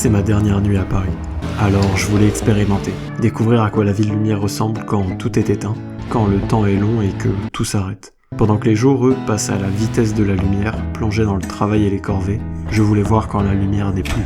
C'est ma dernière nuit à Paris. Alors je voulais expérimenter, découvrir à quoi la ville lumière ressemble quand tout est éteint, quand le temps est long et que tout s'arrête. Pendant que les jours, eux, passent à la vitesse de la lumière, plongés dans le travail et les corvées, je voulais voir quand la lumière n'est plus,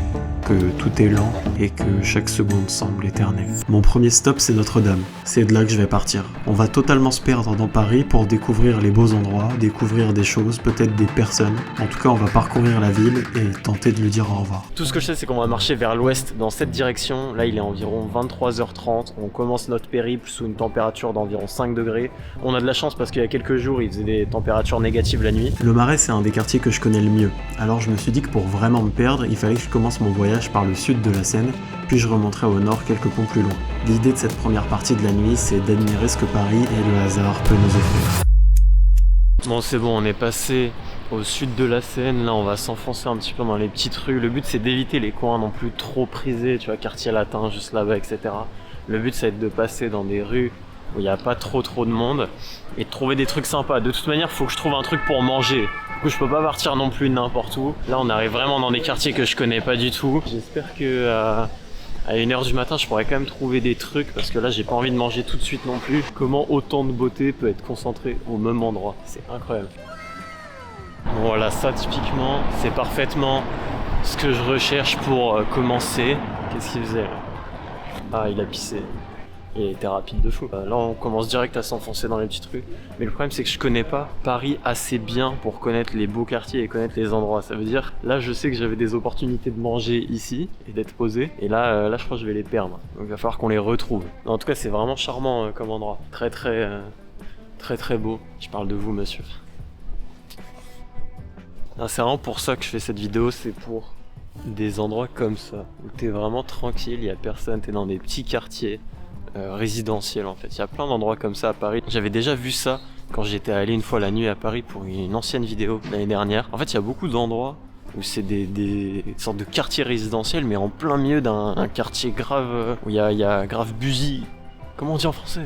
que tout est lent et que chaque seconde semble éternelle. Mon premier stop, c'est Notre-Dame. C'est de là que je vais partir. On va totalement se perdre dans Paris pour découvrir les beaux endroits, découvrir des choses, peut-être des personnes. En tout cas, on va parcourir la ville et tenter de lui dire au revoir. Tout ce que je sais, c'est qu'on va marcher vers l'ouest dans cette direction. Là, il est environ 23h30. On commence notre périple sous une température d'environ 5 degrés. On a de la chance parce qu'il y a quelques jours, il faisait des températures négatives la nuit. Le Marais, c'est un des quartiers que je connais le mieux. Alors je me suis dit que pour vraiment me perdre, il fallait que je commence mon voyage par le sud de la Seine, puis je remonterai au nord quelques ponts plus loin. L'idée de cette première partie de la nuit, c'est d'admirer ce que Paris et le hasard peut nous offrir. Bon, c'est bon, on est passé au sud de la Seine. Là, on va s'enfoncer un petit peu dans les petites rues. Le but, c'est d'éviter les coins non plus trop prisés, tu vois, quartier latin, juste là-bas, etc. Le but, c'est de passer dans des rues où il n'y a pas trop de monde et de trouver des trucs sympas. De toute manière, il faut que je trouve un truc pour manger. Du coup, je peux pas partir non plus n'importe où. Là, on arrive vraiment dans des quartiers que je connais pas du tout. J'espère que à 1h du matin, je pourrais quand même trouver des trucs parce que là, j'ai pas envie de manger tout de suite non plus. Comment autant de beauté peut être concentrée au même endroit? C'est incroyable. Bon, voilà, ça typiquement, c'est parfaitement ce que je recherche pour commencer. Qu'est-ce qu'il faisait là? Ah, il a pissé. Il était rapide de fou. Là, on commence direct à s'enfoncer dans les petites rues. Mais le problème, c'est que je connais pas Paris assez bien pour connaître les beaux quartiers et connaître les endroits. Ça veut dire, là, je sais que j'avais des opportunités de manger ici et d'être posé. Et là, je crois que je vais les perdre. Donc, il va falloir qu'on les retrouve. En tout cas, c'est vraiment charmant comme endroit. Très beau. Je parle de vous, monsieur. C'est vraiment pour ça que je fais cette vidéo. C'est pour des endroits comme ça où t'es vraiment tranquille, il y a personne, t'es dans des petits quartiers. Résidentiel en fait. Il y a plein d'endroits comme ça à Paris. J'avais déjà vu ça quand j'étais allé une fois la nuit à Paris pour une ancienne vidéo l'année dernière. En fait, il y a beaucoup d'endroits où c'est des sortes de quartiers résidentiels, mais en plein milieu d'un quartier grave où il y a grave busy. Comment on dit en français?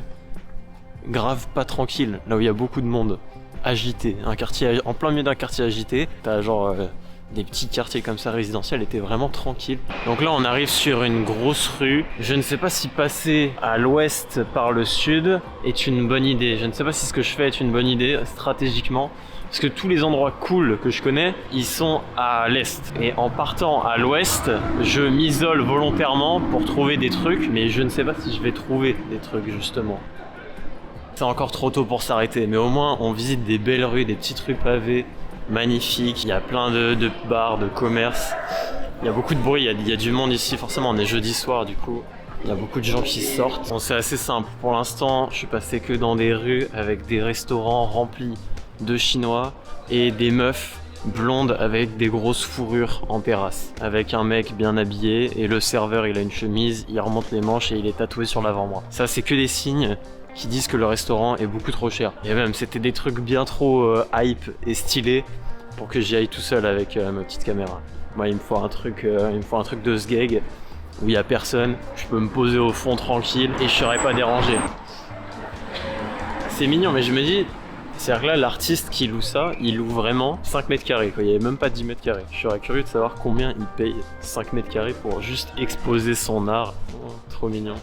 Grave pas tranquille, là où il y a beaucoup de monde. Agité. Un quartier en plein milieu d'un quartier agité. T'as genre des petits quartiers comme ça résidentiels étaient vraiment tranquilles. Donc là on arrive sur une grosse rue. Je ne sais pas si passer à l'ouest par le sud est une bonne idée. Je ne sais pas si ce que je fais est une bonne idée stratégiquement. Parce que tous les endroits cool que je connais, ils sont à l'est. Et en partant à l'ouest, je m'isole volontairement pour trouver des trucs. Mais je ne sais pas si je vais trouver des trucs justement. C'est encore trop tôt pour s'arrêter. Mais au moins on visite des belles rues, des petites rues pavées. Magnifique, il y a plein de bars, de commerces, il y a beaucoup de bruit, il y a du monde ici, forcément on est jeudi soir du coup, il y a beaucoup de gens qui sortent. Bon, c'est assez simple, pour l'instant je suis passé que dans des rues avec des restaurants remplis de chinois et des meufs blondes avec des grosses fourrures en terrasse, avec un mec bien habillé et le serveur il a une chemise, il remonte les manches et il est tatoué sur l'avant-bras. Ça c'est que des signes qui disent que le restaurant est beaucoup trop cher. Et même c'était des trucs bien trop hype et stylés pour que j'y aille tout seul avec ma petite caméra. Moi il me faut un truc de sgeg où il y a personne, je peux me poser au fond tranquille et je serai pas dérangé. C'est mignon mais je me dis, c'est-à-dire que là l'artiste qui loue ça, il loue vraiment 5 mètres carrés quoi, il n'y avait même pas 10 mètres carrés. Je serais curieux de savoir combien il paye 5 mètres carrés pour juste exposer son art. Oh, trop mignon.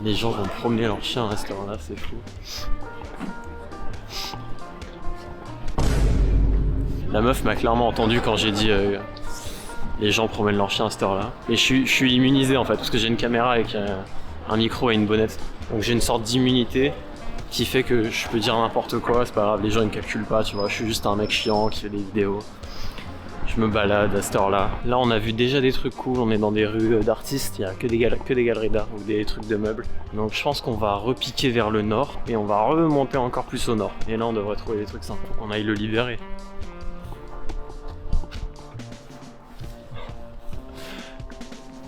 Les gens vont promener leur chien à ce restaurant-là, c'est fou. La meuf m'a clairement entendu quand j'ai dit les gens promènent leur chien à cette heure-là. Et je suis immunisé en fait, parce que j'ai une caméra avec un micro et une bonnette. Donc j'ai une sorte d'immunité qui fait que je peux dire n'importe quoi, c'est pas grave, les gens ils me calculent pas, tu vois. Je suis juste un mec chiant qui fait des vidéos. Je me balade à cette heure-là. Là, on a vu déjà des trucs cool. On est dans des rues d'artistes. Il n'y a que des galeries d'art ou des trucs de meubles. Donc, je pense qu'on va repiquer vers le nord et on va remonter encore plus au nord. Et là, on devrait trouver des trucs sympas. Faut qu'on aille le libérer.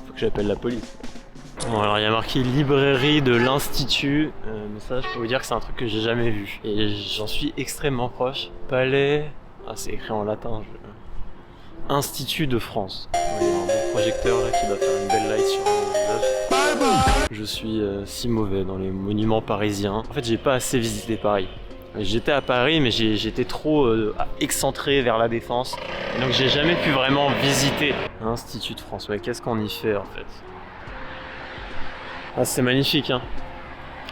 Faut que j'appelle la police. Bon, alors il y a marqué librairie de l'Institut. Mais ça, je peux vous dire que c'est un truc que j'ai jamais vu. Et j'en suis extrêmement proche. Palais. Ah, c'est écrit en latin. Institut de France. Il y a un beau projecteur là qui va faire une belle light sur mon visage. Je suis si mauvais dans les monuments parisiens. En fait, j'ai pas assez visité Paris. J'étais à Paris, mais j'étais trop excentré vers la Défense. Et donc j'ai jamais pu vraiment visiter l'Institut de France. Ouais, qu'est-ce qu'on y fait en fait? Ah, c'est magnifique, hein.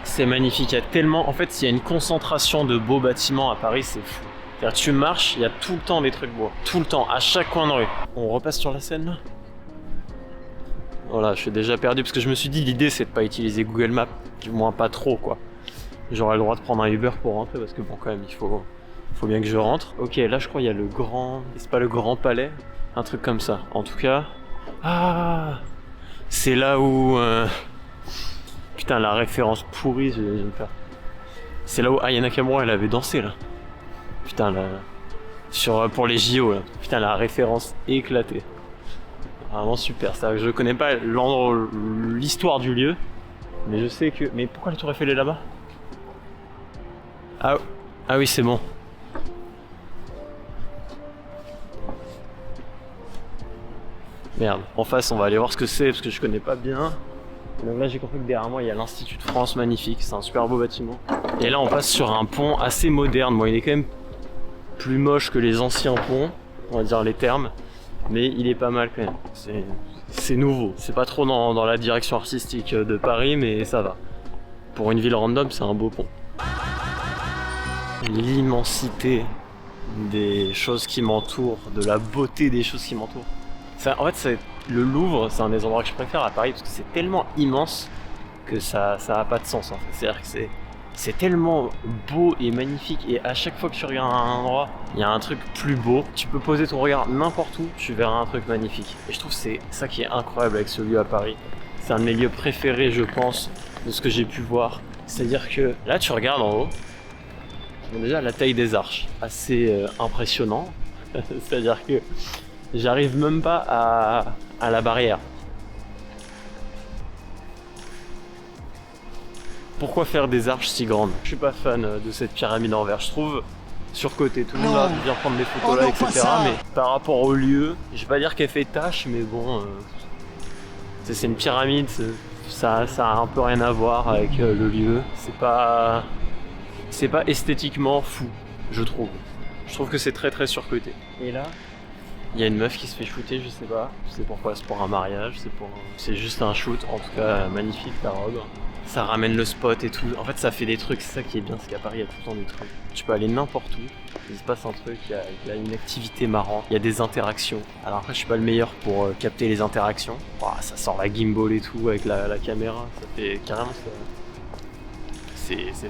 C'est magnifique. Il y a tellement... En fait, il y a une concentration de beaux bâtiments à Paris, c'est fou. C'est-à-dire, tu marches, il y a tout le temps des trucs beaux. Tout le temps, à chaque coin de rue. On repasse sur la Seine, là? Voilà, je suis déjà perdu parce que je me suis dit, l'idée, c'est de pas utiliser Google Maps. Du moins, pas trop, quoi. J'aurais le droit de prendre un Uber pour rentrer parce que bon, quand même, il faut bien que je rentre. Ok, là, je crois qu'il y a le grand... C'est pas le Grand Palais? Un truc comme ça. En tout cas... Ah, c'est là où... Putain, la référence pourrie, je vais me faire. C'est là où Aya Nakamura, elle avait dansé, là. Putain, là... Pour les JO, là. Putain, la référence éclatée. Vraiment super. Ça, je connais pas l'histoire du lieu, mais je sais que... Mais pourquoi la Tour Eiffel est là-bas? Ah oui, c'est bon. Merde. En face, on va aller voir ce que c'est, parce que je connais pas bien. Donc là, j'ai compris que derrière moi, il y a l'Institut de France, magnifique. C'est un super beau bâtiment. Et là, on passe sur un pont assez moderne. Bon, il est quand même plus moche que les anciens ponts, on va dire les termes. Mais il est pas mal quand même. C'est nouveau. C'est pas trop dans la direction artistique de Paris, mais ça va. Pour une ville random, c'est un beau pont. L'immensité des choses qui m'entourent, de la beauté des choses qui m'entourent. En fait, le Louvre, c'est un des endroits que je préfère à Paris parce que c'est tellement immense que ça a pas de sens en fait. C'est-à-dire que c'est tellement beau et magnifique et à chaque fois que tu regardes un endroit, il y a un truc plus beau. Tu peux poser ton regard n'importe où, tu verras un truc magnifique. Et je trouve que c'est ça qui est incroyable avec ce lieu à Paris. C'est un de mes lieux préférés, je pense, de ce que j'ai pu voir. C'est-à-dire que là, tu regardes en haut. Bon, déjà, la taille des arches, assez impressionnant. C'est-à-dire que j'arrive même pas à la barrière. Pourquoi faire des arches si grandes? Je suis pas fan de cette pyramide en verre. Je trouve surcotée. Tout le monde va bien prendre des photos là, etc. Mais par rapport au lieu, je vais pas dire qu'elle fait tâche, mais bon, c'est une pyramide. Ça a un peu rien à voir avec le lieu. C'est pas esthétiquement fou, je trouve. Je trouve que c'est très très surcoté. Et là, il y a une meuf qui se fait shooter, je sais pas. Je sais pourquoi, c'est pour un mariage, c'est juste un shoot. En tout cas, magnifique ta robe. Ça ramène le spot et tout. En fait, ça fait des trucs, c'est ça qui est bien, c'est qu'à Paris, il y a tout le temps des trucs. Tu peux aller n'importe où, il se passe un truc, il y a une activité marrante, il y a des interactions. Alors après, je suis pas le meilleur pour capter les interactions. Oh, ça sort la gimbal et tout avec la caméra, ça fait carrément ça.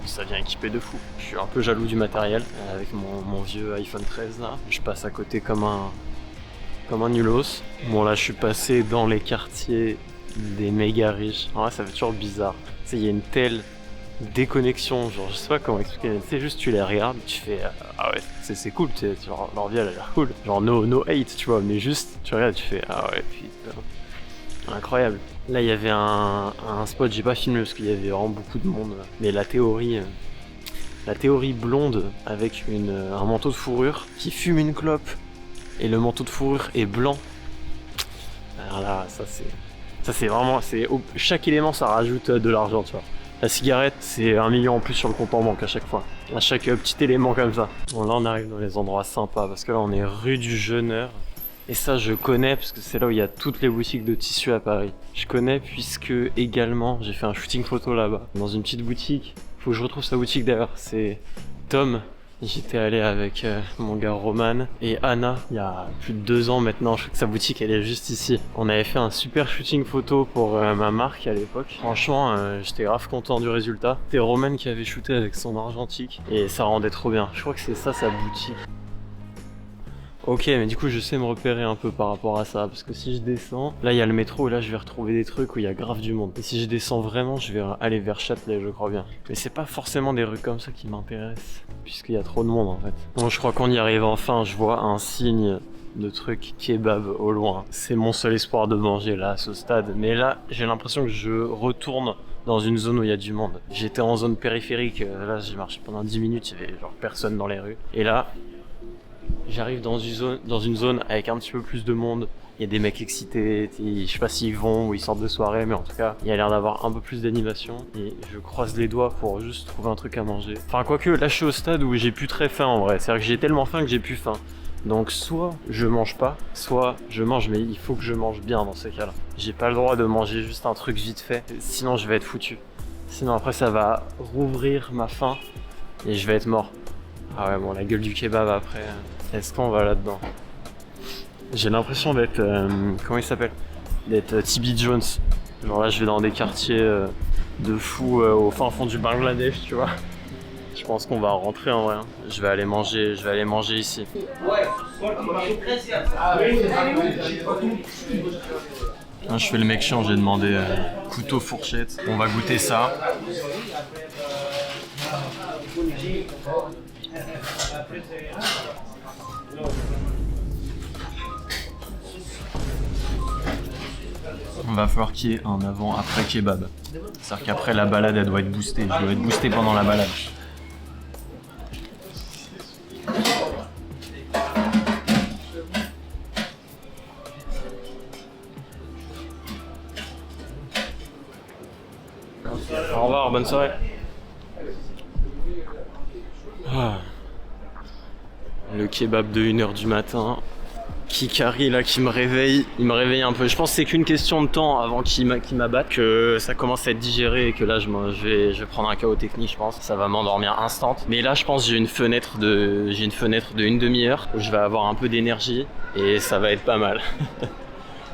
Ça vient équipé de fou. Je suis un peu jaloux du matériel avec mon vieux iPhone 13 là. Je passe à côté comme un nulos. Bon là, je suis passé dans les quartiers des méga riches. En vrai, ça fait toujours bizarre. Tu sais, il y a une telle déconnexion, genre je sais pas comment expliquer. C'est juste tu les regardes, tu fais ah ouais, c'est cool, tu sais, genre, leur vie elle a l'air cool. Genre no hate, tu vois, mais juste tu regardes, tu fais ah ouais, putain. Incroyable. Là, il y avait un spot, j'ai pas filmé parce qu'il y avait vraiment beaucoup de monde. Mais la théorie blonde avec un manteau de fourrure qui fume une clope et le manteau de fourrure est blanc. Alors là, ça c'est vraiment, chaque élément ça rajoute de l'argent, tu vois. La cigarette, c'est 1 million en plus sur le compte en banque à chaque fois. À chaque petit élément comme ça. Bon, là, on arrive dans les endroits sympas parce que là, on est rue du Jeuneur. Et ça, je connais parce que c'est là où il y a toutes les boutiques de tissus à Paris. Je connais puisque également, j'ai fait un shooting photo là-bas, dans une petite boutique. Faut que je retrouve sa boutique d'ailleurs, c'est Tom. J'étais allé avec mon gars Roman et Anna il y a plus de 2 ans maintenant. Je crois que sa boutique elle est juste ici. On avait fait un super shooting photo pour ma marque à l'époque. Franchement, j'étais grave content du résultat. C'était Roman qui avait shooté avec son argentique et ça rendait trop bien. Je crois que c'est ça sa boutique. Ok, mais du coup je sais me repérer un peu par rapport à ça, parce que si je descends, là il y a le métro et là je vais retrouver des trucs où il y a grave du monde. Et si je descends vraiment, je vais aller vers Châtelet, je crois bien. Mais c'est pas forcément des rues comme ça qui m'intéressent, puisqu'il y a trop de monde en fait. Bon, je crois qu'on y arrive enfin, je vois un signe de truc kebab au loin. C'est mon seul espoir de manger là, à ce stade. Mais là, j'ai l'impression que je retourne dans une zone où il y a du monde. J'étais en zone périphérique, là j'ai marché pendant 10 minutes, il y avait genre personne dans les rues. Et là... j'arrive dans une zone avec un petit peu plus de monde. Il y a des mecs excités, je sais pas s'ils vont ou ils sortent de soirée, mais en tout cas, il y a l'air d'avoir un peu plus d'animation. Et je croise les doigts pour juste trouver un truc à manger. Enfin, quoique, là, je suis au stade où j'ai plus très faim en vrai. C'est-à-dire que j'ai tellement faim que j'ai plus faim. Donc, soit je mange pas, soit je mange, mais il faut que je mange bien dans ces cas-là. J'ai pas le droit de manger juste un truc vite fait, sinon je vais être foutu. Sinon, après, ça va rouvrir ma faim et je vais être mort. Ah ouais, bon, la gueule du kebab après, est-ce qu'on va là-dedans? J'ai l'impression d'être, comment il s'appelle? D'être TB Jones. Genre là, je vais dans des quartiers de fous au fin fond du Bangladesh, tu vois. Je pense qu'on va rentrer en vrai. Hein. Je vais aller manger ici. Ah, je fais le mec chiant, j'ai demandé couteau, fourchette. On va goûter ça. Il va falloir qu'il y ait un avant-après kebab. C'est-à-dire qu'après la balade, elle doit être boostée. Je dois être boosté pendant la balade. Au revoir, bonne soirée. Ah. Le kebab de 1h du matin. Kikari là qui me réveille, il me réveille un peu. Je pense que c'est qu'une question de temps avant qu'il m'abatte, que ça commence à être digéré et que là je vais prendre un KO technique, je pense. Ça va m'endormir instant. Mais là je pense que j'ai une fenêtre de une demi-heure où je vais avoir un peu d'énergie et ça va être pas mal.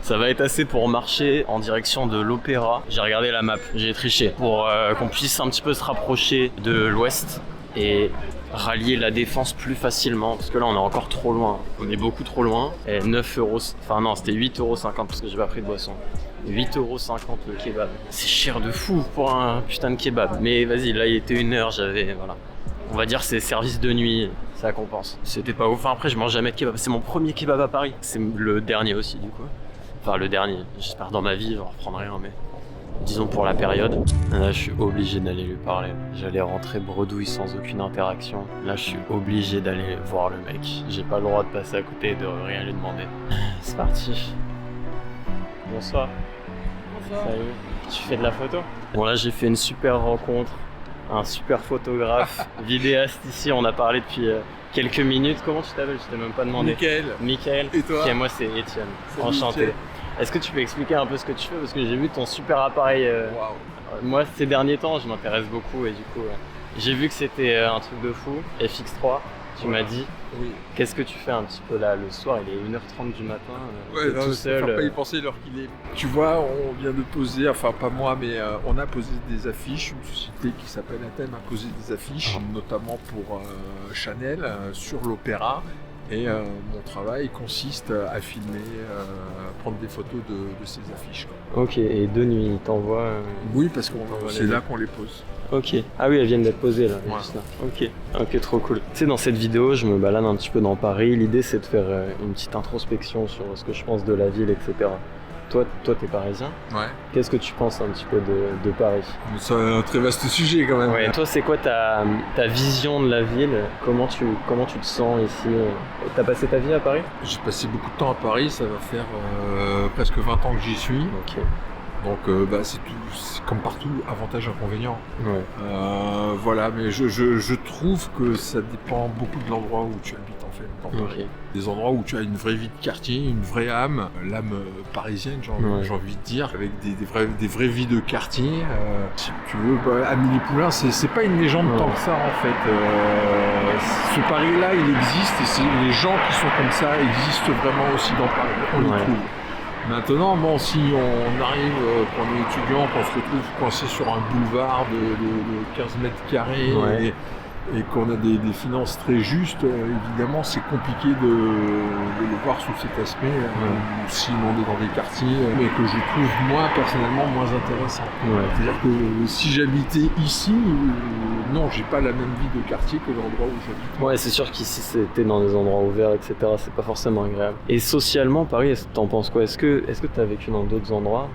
Ça va être assez pour marcher en direction de l'Opéra. J'ai regardé la map, j'ai triché pour qu'on puisse un petit peu se rapprocher de l'ouest et rallier la défense plus facilement, parce que là on est encore trop loin, on est beaucoup trop loin. Et 9 €, enfin non, c'était 8,50 € parce que j'ai pas pris de boisson. 8,50 € le kebab. C'est cher de fou pour un putain de kebab. Mais vas-y, là il était 1h, voilà. On va dire c'est service de nuit, ça compense. C'était pas ouf. Enfin après je mange jamais de kebab, c'est mon premier kebab à Paris. C'est le dernier aussi du coup. Enfin le dernier, j'espère dans ma vie, je reprendrai un, mais disons pour la période. Là je suis obligé d'aller lui parler. J'allais rentrer bredouille sans aucune interaction. Là je suis obligé d'aller voir le mec. J'ai pas le droit de passer à côté et de rien lui demander. C'est parti. Bonsoir. Bonsoir. Salut. Tu fais de la photo? Bon là j'ai fait une super rencontre. Un super photographe, vidéaste ici, on a parlé depuis quelques minutes. Comment tu t'appelles? Je t'ai même pas demandé. Mickaël. Et toi? Ok, moi c'est Étienne. Enchanté. Etienne. Est-ce que tu peux expliquer un peu ce que tu fais? Parce que j'ai vu ton super appareil. Wow. Moi, ces derniers temps, je m'intéresse beaucoup et du coup, j'ai vu que c'était un truc de fou. FX3, tu m'as dit. Oui. Qu'est-ce que tu fais un petit peu là le soir? Il est 1h30 du matin. Ouais, non, tout seul. Faut pas y penser l'heure qu'il est. Tu vois, on vient de poser, enfin pas moi, mais on a posé des affiches. Une société qui s'appelle Athènes a posé des affiches, notamment pour Chanel sur l'Opéra. Et mon travail consiste à filmer, prendre des photos de ces affiches. Quoi. Ok, et de nuit, ils t'envoient Oui, parce que c'est là qu'on les pose. Ok. Ah oui, elles viennent d'être posées là, ouais. Juste là. Ok, trop cool. Tu sais, dans cette vidéo, je me balade un petit peu dans Paris. L'idée, c'est de faire une petite introspection sur ce que je pense de la ville, etc. Toi, t'es parisien. Ouais. Qu'est-ce que tu penses un petit peu de Paris? C'est un très vaste sujet quand même. Ouais. Toi, c'est quoi ta vision de la ville? Comment tu te sens ici? T'as passé ta vie à Paris? J'ai passé beaucoup de temps à Paris. Ça va faire presque 20 ans que j'y suis. Ok. Donc c'est comme partout, avantage, inconvénient. Ouais. Voilà, mais je trouve que ça dépend beaucoup de l'endroit où tu habites en fait. Okay. Des endroits où tu as une vraie vie de quartier, une vraie âme, l'âme parisienne, j'ai envie de dire, avec des vraies vies de quartier. Si tu veux, Amélie Poulain, c'est pas une légende tant que ça en fait. Ce Paris-là, il existe et les gens qui sont comme ça existent vraiment aussi dans Paris. On les trouve. Maintenant, bon, si on arrive, quand on est étudiant, qu'on se retrouve coincé sur un boulevard de 15 mètres carrés et qu'on a des finances très justes, évidemment, c'est compliqué de le voir sous cet aspect. Si on est dans des quartiers, mais que je trouve, moi, personnellement, moins intéressant. Ouais. C'est-à-dire que si j'habitais ici, non, j'ai pas la même vie de quartier que l'endroit où j'habite. Ouais, c'est sûr qu'ici, c'était dans des endroits ouverts, etc. C'est pas forcément agréable. Et socialement, Paris, t'en penses quoi? Est-ce que t'as vécu dans d'autres endroits?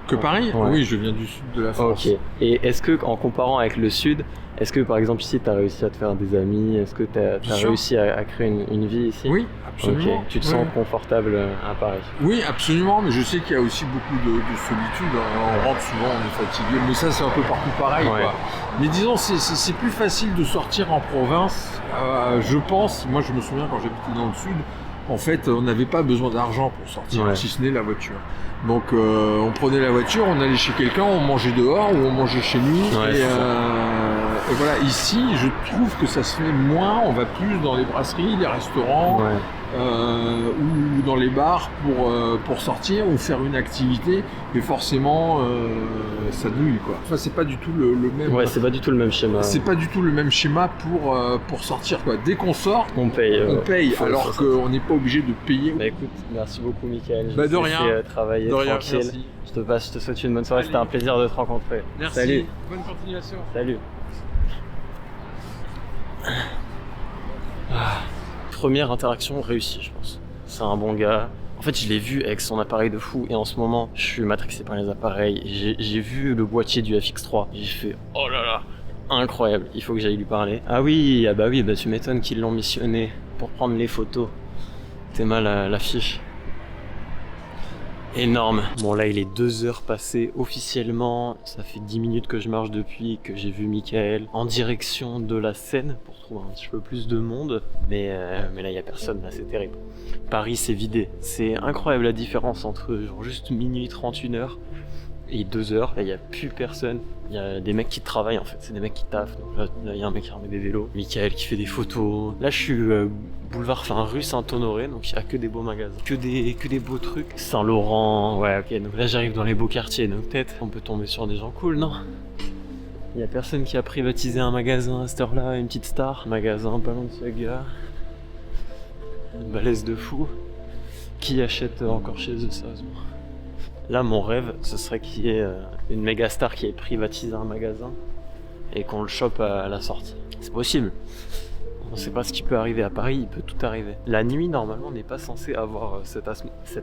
Que Paris? Oui, je viens du sud de la France. Ok. Et est-ce que, en comparant avec le sud, Est-ce que par exemple ici tu as réussi à te faire des amis? Est-ce que tu as réussi à créer une vie ici? Oui, absolument. Ok, tu te sens confortable à Paris? Oui, absolument, mais je sais qu'il y a aussi beaucoup de solitude. On rentre souvent, on est fatigué, mais ça c'est un peu partout pareil. Ouais. Quoi. Mais disons, c'est plus facile de sortir en province, je pense. Moi je me souviens quand j'habitais dans le sud, en fait on n'avait pas besoin d'argent pour sortir, si ce n'est la voiture. Donc on prenait la voiture, on allait chez quelqu'un, on mangeait dehors ou on mangeait chez lui. Et voilà, ici je trouve que ça se fait moins, on va plus dans les brasseries, les restaurants. Ou dans les bars pour sortir ou faire une activité, et forcément ça douille quoi. Enfin, c'est pas du tout le même. Ouais, c'est pas du tout le même schéma. C'est pas du tout le même schéma pour sortir quoi. Dès qu'on sort, on paye. Alors qu'on n'est pas obligé de payer. Bah écoute, merci beaucoup Mickaël. De rien. Travailler tranquille. Merci. Je te souhaite une bonne soirée. C'était un plaisir de te rencontrer. Merci. Salut. Bonne continuation. Salut. Première interaction réussie, je pense. C'est un bon gars. En fait, je l'ai vu avec son appareil de fou, et en ce moment, je suis matrixé par les appareils. J'ai vu le boîtier du FX3. J'ai fait oh là là, incroyable. Il faut que j'aille lui parler. Ah oui, tu m'étonnes qu'ils l'ont missionné pour prendre les photos. T'es mal à l'affiche. Énorme. Bon là il est 2h passées officiellement, ça fait 10 minutes que je marche depuis que j'ai vu Mickaël en direction de la Seine pour trouver un petit peu plus de monde, mais là il y a personne, là c'est terrible. Paris c'est vidé, c'est incroyable la différence entre genre juste minuit 31h et 2h, là il y a plus personne. Il y a des mecs qui travaillent en fait, c'est des mecs qui taffent. Donc là il y a un mec qui remet des vélos, Mickaël qui fait des photos. Là je suis boulevard rue Saint-Honoré, donc il n'y a que des beaux magasins, que des beaux trucs. Saint-Laurent, ouais ok, donc là j'arrive dans les beaux quartiers, donc peut-être on peut tomber sur des gens cool, non? Il y a personne qui a privatisé un magasin à cette heure-là, une petite star. Magasin Balenciaga, une balèze de fou. Qui achète encore chez eux, sérieusement? Là, mon rêve, ce serait qu'il y ait une méga star qui ait privatisé un magasin et qu'on le chope à la sortie. C'est possible. On sait pas ce qui peut arriver à Paris, il peut tout arriver. La nuit, normalement, n'est pas censé avoir cette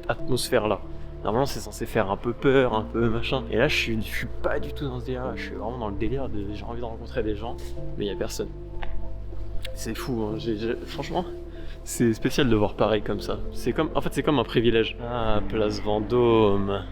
atmosphère-là. Normalement, c'est censé faire un peu peur, un peu machin. Et là, je suis pas du tout dans ce délire-là. Je suis vraiment dans le délire de j'ai envie de rencontrer des gens, mais il y a personne. C'est fou, hein. Franchement, c'est spécial de voir Paris comme ça. En fait, c'est comme un privilège. Ah, place Vendôme.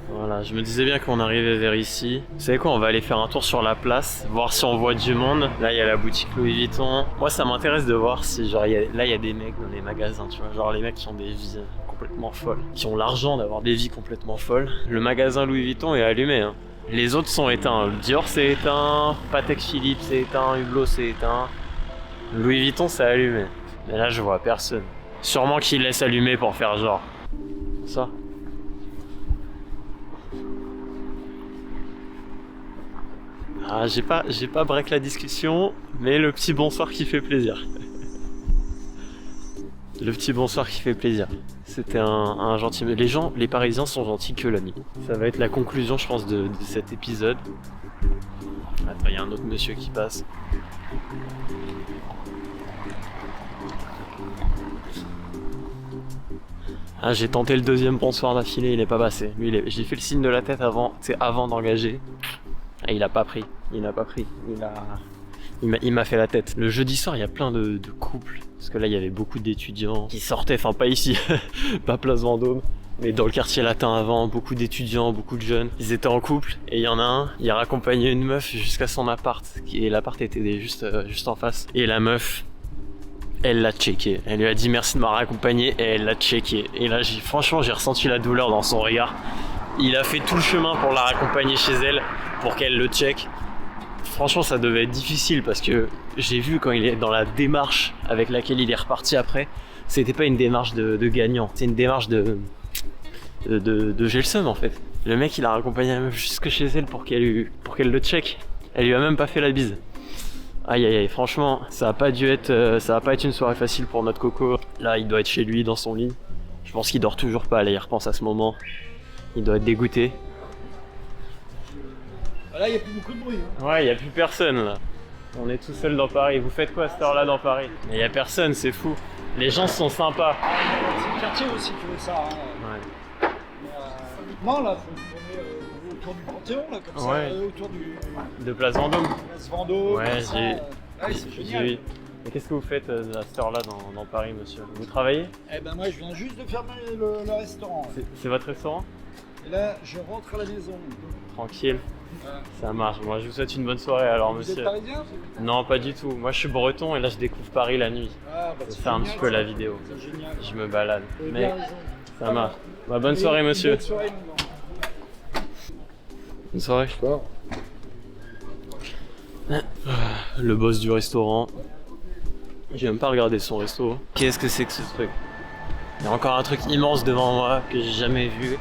Voilà, je me disais bien qu'on arrivait vers ici. Vous savez quoi, on va aller faire un tour sur la place, voir si on voit du monde. Là, il y a la boutique Louis Vuitton. Moi, ça m'intéresse de voir si, genre, il y a des mecs dans les magasins, tu vois. Genre, les mecs qui ont des vies complètement folles, qui ont l'argent d'avoir des vies complètement folles. Le magasin Louis Vuitton est allumé, hein. Les autres sont éteints. Dior, c'est éteint. Patek Philippe, c'est éteint. Hublot, c'est éteint. Louis Vuitton, c'est allumé. Mais là, je vois personne. Sûrement qu'ils laissent allumer pour faire genre. Ça. Ah, j'ai pas break la discussion, mais le petit bonsoir qui fait plaisir. Le petit bonsoir qui fait plaisir. C'était un gentil... Les Parisiens sont gentils que la nuit. Ça va être la conclusion, je pense, de cet épisode. Attends, il y a un autre monsieur qui passe. Ah, j'ai tenté le deuxième bonsoir d'affilée, il est pas passé. Lui, j'ai fait le signe de la tête avant d'engager. Et il a pas pris. Il m'a fait la tête. Le jeudi soir, il y a plein de couples. Parce que là, il y avait beaucoup d'étudiants qui sortaient, enfin pas ici, pas place Vendôme, mais dans le quartier latin avant, beaucoup d'étudiants, beaucoup de jeunes. Ils étaient en couple, et il y en a un, il a raccompagné une meuf jusqu'à son appart. Et l'appart était juste en face. Et la meuf, elle l'a checké. Elle lui a dit merci de m'avoir accompagné, et elle l'a checké. Et là, franchement, j'ai ressenti la douleur dans son regard. Il a fait tout le chemin pour la raccompagner chez elle, pour qu'elle le check. Franchement, ça devait être difficile parce que j'ai vu quand il est dans la démarche avec laquelle il est reparti après, c'était pas une démarche de gagnant, c'est une démarche de j'ai le seum en fait. Le mec, il a raccompagné la meuf jusque chez elle pour qu'elle le check. Elle lui a même pas fait la bise. Aïe aïe aïe, franchement, ça va pas être une soirée facile pour notre coco. Là, il doit être chez lui dans son lit. Je pense qu'il dort toujours pas, là il repense à ce moment. Il doit être dégoûté. Là, il n'y a plus beaucoup de bruit. Hein. Ouais, il n'y a plus personne là. On est tout seul dans Paris. Vous faites quoi à cette heure-là dans Paris? Mais il n'y a personne, c'est fou. Les gens sont sympas. C'est le quartier aussi qui veut ça. Hein. Ouais. Mais, non, là, il faut tourner autour du Panthéon, là, comme ça, Ouais. autour du De Place Vendôme. Place Vendôme. Ouais, comme ça, j'ai- ouais, c'est génial. J'ai- Et qu'est-ce que vous faites à cette heure-là dans Paris, monsieur? Vous travaillez? Eh ben moi, je viens juste de fermer le restaurant. C'est votre restaurant? Et là, je rentre à la maison. Tranquille, Voilà. ça marche. Moi, je vous souhaite une bonne soirée alors, Vous êtes monsieur. parisien? Non, pas du tout. Moi, je suis breton et là, je découvre Paris la nuit. Ah, bah, C'est ça un génial, petit peu la ça. vidéo. C'est génial. Je me balade. Vous avez Mais bien raison. ça marche. Bah, bonne soirée, monsieur. Bonne soirée, mon grand. Bonne soirée. Le boss du restaurant. J'ai même pas regardé son resto. Qu'est-ce que c'est que ce truc? Il y a encore un truc immense devant moi que j'ai jamais vu.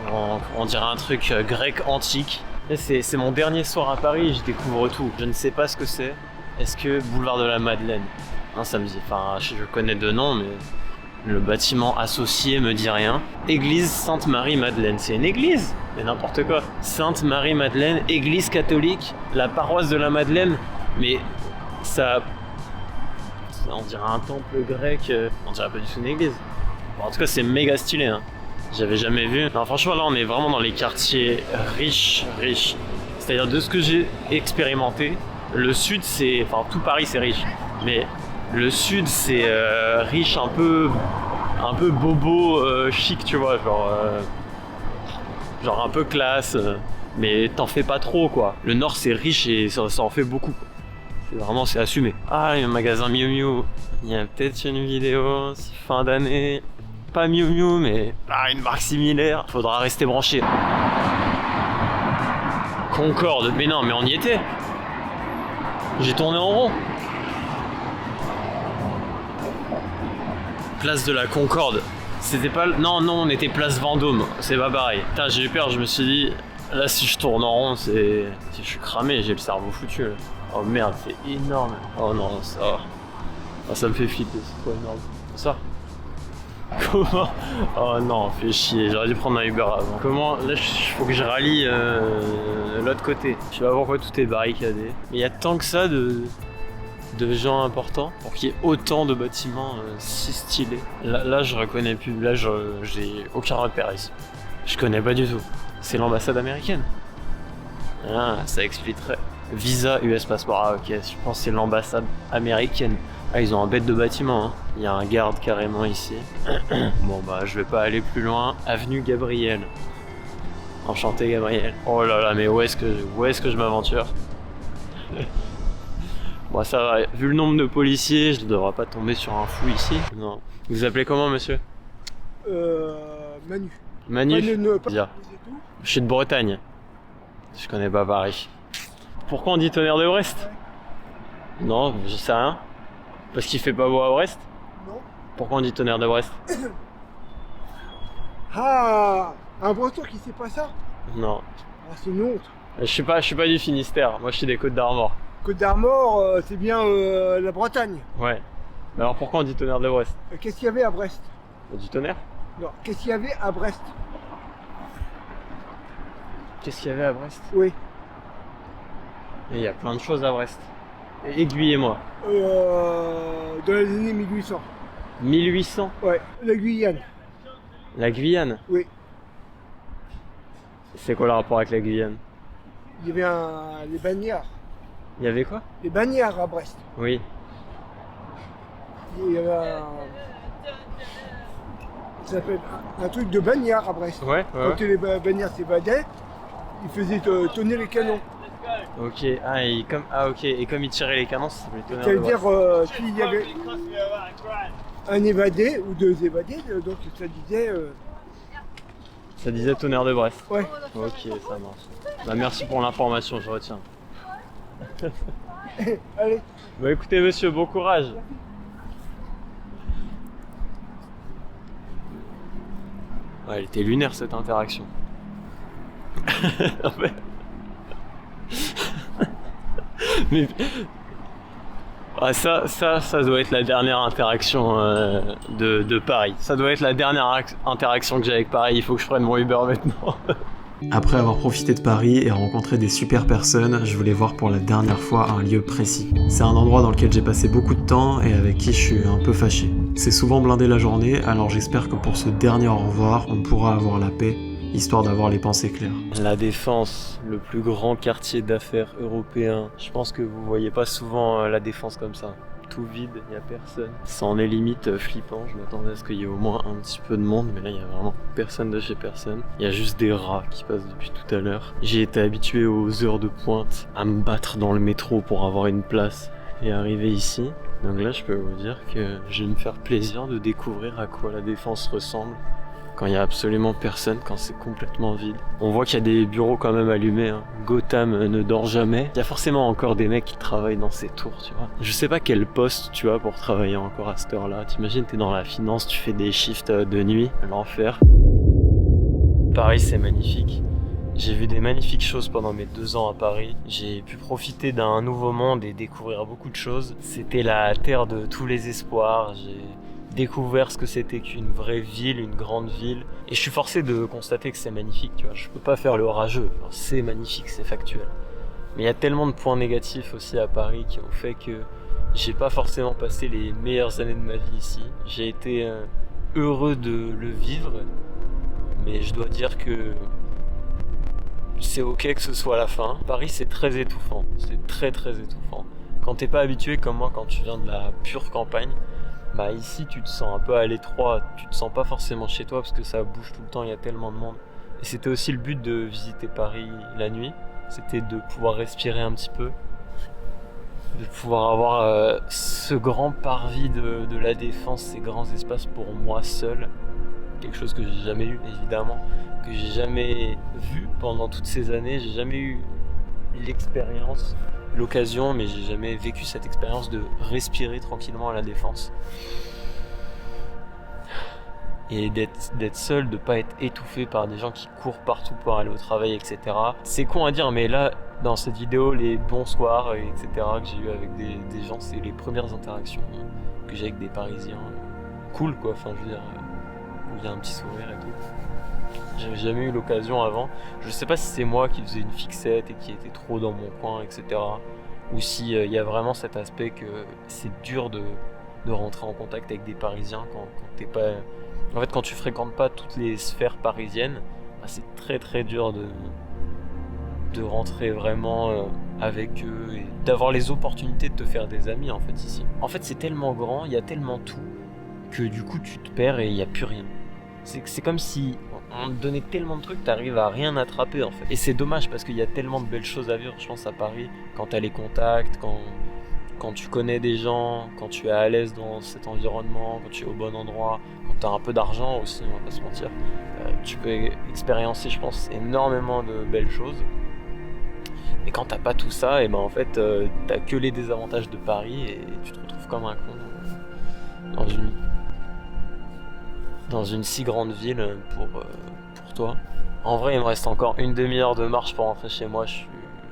On dirait un truc grec antique. Et c'est mon dernier soir à Paris et je découvre tout. Je ne sais pas ce que c'est. Est-ce que boulevard de la Madeleine? Hein, ça me dit. Enfin, je connais deux noms, mais le bâtiment associé me dit rien. Église Sainte-Marie-Madeleine. C'est une église? Mais n'importe quoi. Sainte-Marie-Madeleine, église catholique, la paroisse de la Madeleine. Mais ça. On dirait un temple grec. On dirait pas du tout une église. Bon, en tout cas, c'est méga stylé. Hein. J'avais jamais vu. Non, franchement, là, on est vraiment dans les quartiers riches. C'est-à-dire, de ce que j'ai expérimenté, le sud, c'est. Enfin, tout Paris, c'est riche. Mais le sud, c'est riche, un peu bobo, chic, tu vois. Genre un peu classe. Mais t'en fais pas trop, quoi. Le nord, c'est riche et ça en fait beaucoup. C'est assumé. Ah, il y a un magasin Miu Miu. Il y a peut-être une vidéo, c'est fin d'année. Pas Miu Miu, mais une marque similaire. Faudra rester branché. Concorde, mais non, mais on y était. J'ai tourné en rond. Place de la Concorde. C'était pas... Non, on était place Vendôme. C'est pas pareil. Putain, j'ai eu peur, je me suis dit... Là, si je tourne en rond, c'est... Je suis cramé, j'ai le cerveau foutu. Là. Oh merde, c'est énorme. Oh non, ça... Oh, ça me fait flipper, c'est trop énorme. Ça? Comment? Oh non, fait chier, j'aurais dû prendre un Uber avant. Comment? Là, faut que je rallie l'autre côté. Je sais pas pourquoi tout est barricadé. Mais il y a tant que ça de gens importants pour qu'il y ait autant de bâtiments si stylés. Là, je reconnais plus. Là, j'ai aucun repère ici. Je connais pas du tout. C'est l'ambassade américaine. Ah, ça expliquerait. Visa US Passport. Ah, ok, je pense que c'est l'ambassade américaine. Ah, ils ont un bête de bâtiment. Hein. Il y a un garde carrément ici. Bon, bah, je vais pas aller plus loin. Avenue Gabriel. Enchanté, Gabriel. Oh là là, mais où est-ce que je m'aventure? Bon, ça va. Vu le nombre de policiers, je ne devrais pas tomber sur un fou ici. Non. Vous appelez comment, monsieur? Manu. Manu. Pas Dire. Je suis de Bretagne. Je connais pas Paris. Pourquoi on dit tonnerre de Brest? Non, je sais rien. Parce qu'il fait pas beau à Brest? Non. Pourquoi on dit tonnerre de Brest? Ah, un breton qui sait pas ça? Non. Ah, c'est une honte. Je suis pas du Finistère. Moi, je suis des Côtes d'Armor. Côte d'Armor, c'est bien la Bretagne. Ouais. Mais alors pourquoi on dit tonnerre de Brest? Qu'est-ce qu'il y avait à Brest? On dit tonnerre? Non, qu'est-ce qu'il y avait à Brest? Qu'est-ce qu'il y avait à Brest? Oui. Il y a plein de choses à Brest. Aiguillez-moi. Dans les années 1800. 1800? Ouais, la Guyane. La Guyane? Oui. C'est quoi le rapport avec la Guyane? Il y avait les bagnards. Il y avait quoi? Les bagnards à Brest. Oui. Il y avait ça s'appelle un truc de bagnard à Brest. Ouais. Quand les bagnards s'évadaient, ils faisaient tonner les canons. Ok. Ok. Et comme ils tiraient les canons, ça s'appelait tonnerre Ça de veut Brest. dire s'il y avait un évadé ou deux évadés, donc ça disait... Ça disait tonnerre de Brest. Ouais. Ok, ça marche. Bah merci pour l'information, je retiens. Allez. Bah écoutez monsieur, bon courage. Ouais, elle était lunaire cette interaction. Mais ah, ça doit être la dernière interaction de Paris. Ça doit être la dernière interaction que j'ai avec Paris. Il faut que je prenne mon Uber maintenant. Après avoir profité de Paris et rencontré des super personnes, je voulais voir pour la dernière fois un lieu précis. C'est un endroit dans lequel j'ai passé beaucoup de temps et avec qui je suis un peu fâché. C'est souvent blindé la journée, alors j'espère que pour ce dernier au revoir, on pourra avoir la paix histoire d'avoir les pensées claires. La Défense, le plus grand quartier d'affaires européen. Je pense que vous voyez pas souvent la Défense comme ça. Tout vide, il n'y a personne. Ça en est limite flippant, je m'attendais à ce qu'il y ait au moins un petit peu de monde, mais là il y a vraiment personne de chez personne. Il y a juste des rats qui passent depuis tout à l'heure. J'ai été habitué aux heures de pointe, à me battre dans le métro pour avoir une place et arriver ici. Donc là je peux vous dire que je vais me faire plaisir de découvrir à quoi la Défense ressemble quand il y a absolument personne, quand c'est complètement vide. On voit qu'il y a des bureaux quand même allumés, hein. Gotham ne dort jamais. Il y a forcément encore des mecs qui travaillent dans ces tours, tu vois. Je sais pas quel poste tu as pour travailler encore à cette heure-là. T'imagines, t'es dans la finance, tu fais des shifts de nuit, l'enfer. Paris, c'est magnifique. J'ai vu des magnifiques choses pendant mes 2 ans à Paris. J'ai pu profiter d'un nouveau monde et découvrir beaucoup de choses. C'était la terre de tous les espoirs. J'ai découvert ce que c'était qu'une vraie ville, une grande ville. Et je suis forcé de constater que c'est magnifique, tu vois. Je peux pas faire le rageux. Alors, c'est magnifique, c'est factuel. Mais il y a tellement de points négatifs aussi à Paris qui ont fait que j'ai pas forcément passé les meilleures années de ma vie ici. J'ai été heureux de le vivre, mais je dois dire que c'est ok que ce soit la fin. Paris, c'est très étouffant. C'est très très étouffant. Quand t'es pas habitué comme moi, quand tu viens de la pure campagne, bah ici tu te sens un peu à l'étroit, tu te sens pas forcément chez toi parce que ça bouge tout le temps, il y a tellement de monde. Et c'était aussi le but de visiter Paris la nuit, c'était de pouvoir respirer un petit peu, de pouvoir avoir ce grand parvis de la Défense, ces grands espaces pour moi seul. Quelque chose que j'ai jamais eu évidemment, que j'ai jamais vu pendant toutes ces années, j'ai jamais eu l'expérience, l'occasion, mais j'ai jamais vécu cette expérience de respirer tranquillement à la Défense. Et d'être seul, de pas être étouffé par des gens qui courent partout pour aller au travail, etc. C'est con à dire, mais là, dans cette vidéo, les bonsoirs, etc. que j'ai eu avec des gens, c'est les premières interactions que j'ai avec des Parisiens. Cool quoi, enfin je veux dire, où il y a un petit sourire et tout. J'avais jamais eu l'occasion avant. Je sais pas si c'est moi qui faisais une fixette et qui était trop dans mon coin, etc. Ou si il y a vraiment cet aspect que c'est dur de rentrer en contact avec des Parisiens quand t'es pas... En fait, quand tu fréquentes pas toutes les sphères parisiennes, bah, c'est très très dur de rentrer vraiment avec eux et d'avoir les opportunités de te faire des amis en fait ici. En fait, c'est tellement grand, il y a tellement tout que du coup tu te perds et il n'y a plus rien. C'est comme si on te donnait tellement de trucs, t'arrives à rien attraper en fait. Et c'est dommage parce qu'il y a tellement de belles choses à vivre, je pense, à Paris, quand t'as les contacts, quand tu connais des gens, quand tu es à l'aise dans cet environnement, quand tu es au bon endroit, quand tu as un peu d'argent aussi, on va pas se mentir, tu peux expériencer, je pense, énormément de belles choses. Et quand t'as pas tout ça, et ben en fait, t'as que les désavantages de Paris et tu te retrouves comme un con dans une si grande ville pour toi. En vrai, il me reste encore une demi-heure de marche pour rentrer chez moi. Je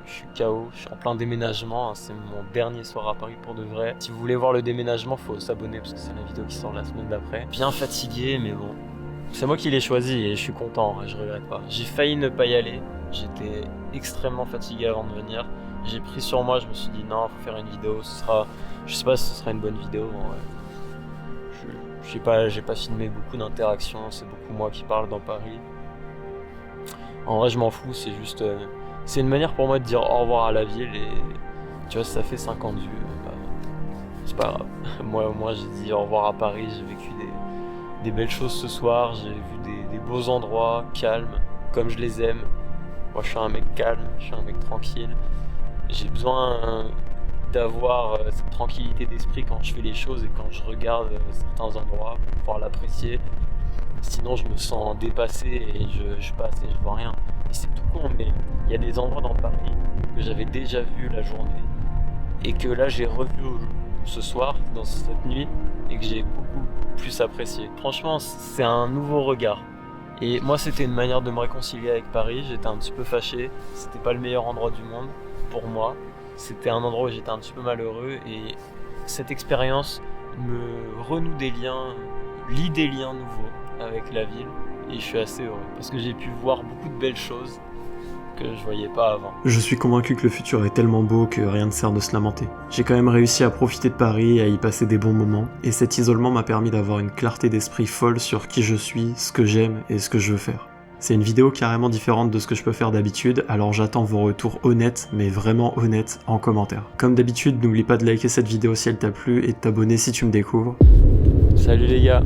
suis KO, je suis en plein déménagement, c'est mon dernier soir à Paris pour de vrai. Si vous voulez voir le déménagement, faut s'abonner parce que c'est la vidéo qui sort la semaine d'après. Bien fatigué, mais bon, c'est moi qui l'ai choisi et je suis content, je regrette pas. J'ai failli ne pas y aller, j'étais extrêmement fatigué avant de venir. J'ai pris sur moi, je me suis dit non, faut faire une vidéo, je sais pas si ce sera une bonne vidéo. J'ai pas filmé beaucoup d'interactions, c'est beaucoup moi qui parle dans Paris. En vrai, je m'en fous, c'est juste... c'est une manière pour moi de dire au revoir à la ville et... Tu vois, ça fait 5 ans de vue, bah, c'est pas grave. moi, j'ai dit au revoir à Paris, j'ai vécu des belles choses ce soir, j'ai vu des beaux endroits, calmes, comme je les aime. Moi, je suis un mec calme, je suis un mec tranquille. J'ai besoin d'avoir cette tranquillité d'esprit quand je fais les choses et quand je regarde certains endroits pour pouvoir l'apprécier. Sinon, je me sens dépassé et je passe et je vois rien. Et c'est tout con, mais il y a des endroits dans Paris que j'avais déjà vu la journée et que là j'ai revu ce soir, dans cette nuit, et que j'ai beaucoup plus apprécié. Franchement, c'est un nouveau regard. Et moi, c'était une manière de me réconcilier avec Paris. J'étais un petit peu fâché. C'était pas le meilleur endroit du monde pour moi. C'était un endroit où j'étais un petit peu malheureux et cette expérience me renoue des liens, lie des liens nouveaux avec la ville et je suis assez heureux parce que j'ai pu voir beaucoup de belles choses que je voyais pas avant. Je suis convaincu que le futur est tellement beau que rien ne sert de se lamenter. J'ai quand même réussi à profiter de Paris et à y passer des bons moments, et cet isolement m'a permis d'avoir une clarté d'esprit folle sur qui je suis, ce que j'aime et ce que je veux faire. C'est une vidéo carrément différente de ce que je peux faire d'habitude, alors j'attends vos retours honnêtes, mais vraiment honnêtes, en commentaire. Comme d'habitude, n'oublie pas de liker cette vidéo si elle t'a plu et de t'abonner si tu me découvres. Salut les gars!